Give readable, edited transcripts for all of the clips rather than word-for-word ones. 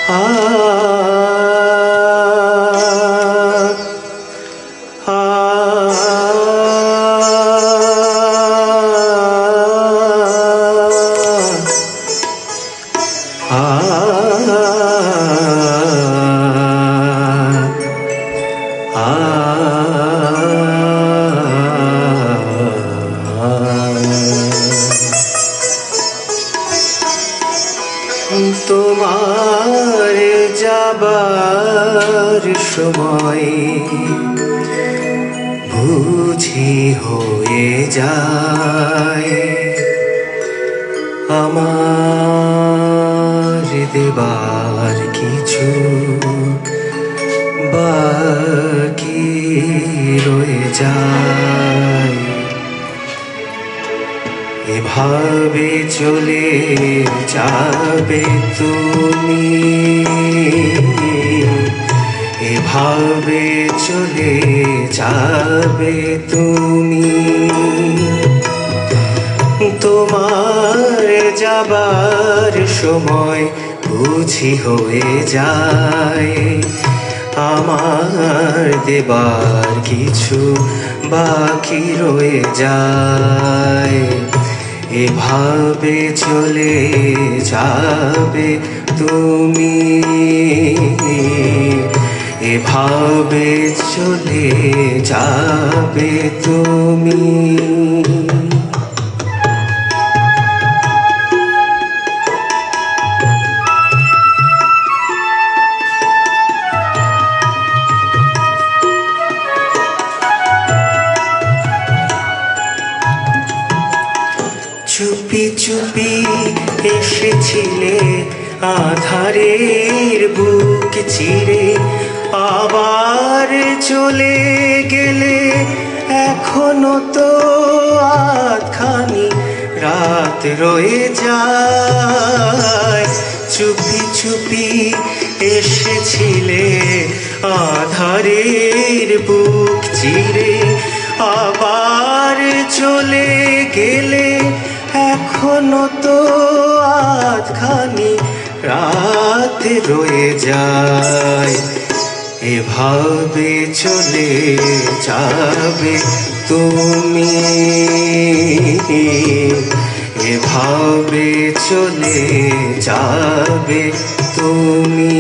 আ আ তোমার যাবার সময় বুঝি হয়ে যায় আমার দেবার কিছু বাকি রয়ে যায়। এভাবে চলে যাবে তুমি, এভাবে চলে যাবে তুমি। তোমার যাবার সময় বুঝি হয়ে যায় আমার দেবার কিছু বাকি রয়ে যায়। এভাবে চলে যাবে তুমি, এভাবে চলে যাবে তুমি। চুপি চুপি এসেছিলে আধারের বুক চিরে, আবার চলে গেলে এখনো তো আধখানি রাত রয়ে যায়। চুপি চুপি এসেছিলে আধারের বুক চিরে, আবার চলে গেলে এখনো তো আধখানি রাত রয়ে যায়। এভাবে চলে যাবে তুমি, এভাবে চলে যাবে তুমি।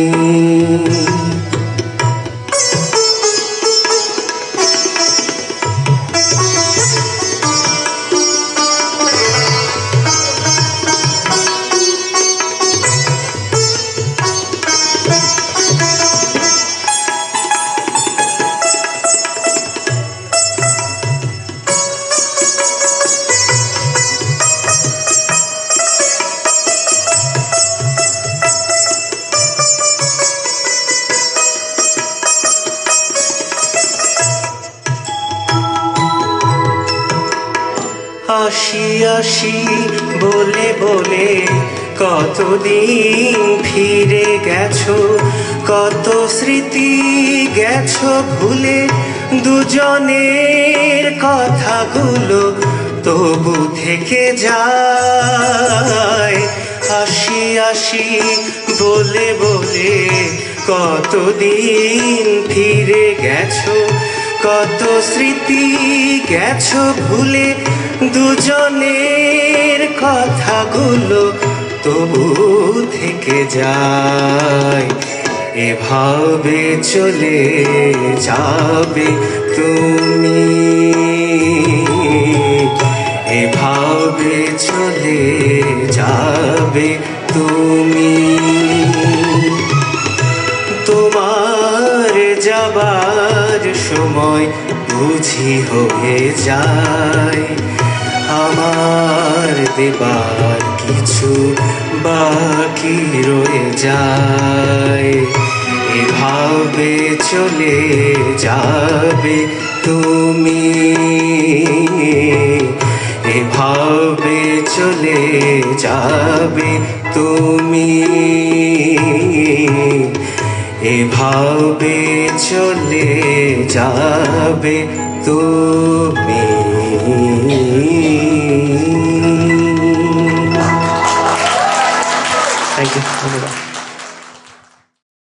আসি আসি বলে বলে কতদিন ফিরে গেছো, কত স্মৃতি গেছো ভুলে, দুজনের কথাগুলো তবু থেকে যায়। আসি আসি বলে বলে কতদিন ফিরে গেছো, কত স্মৃতি গেছো ভুলে, দুজনের কথাগুলো তবু থেকে যায়। এভাবে চলে যাবে তুমি, এভাবে চলে যাবে তুমি। তোমার যাবার সময় বুঝি হয়ে যায় আমার দেবার কিছু বাকি রয়ে যায়। এভাবে চলে যাবে তুমি, এভাবে চলে যাবে তুমি, এভাবে চলে যাবে তুমি। থ্যাংক ইউ, ধন্যবাদ।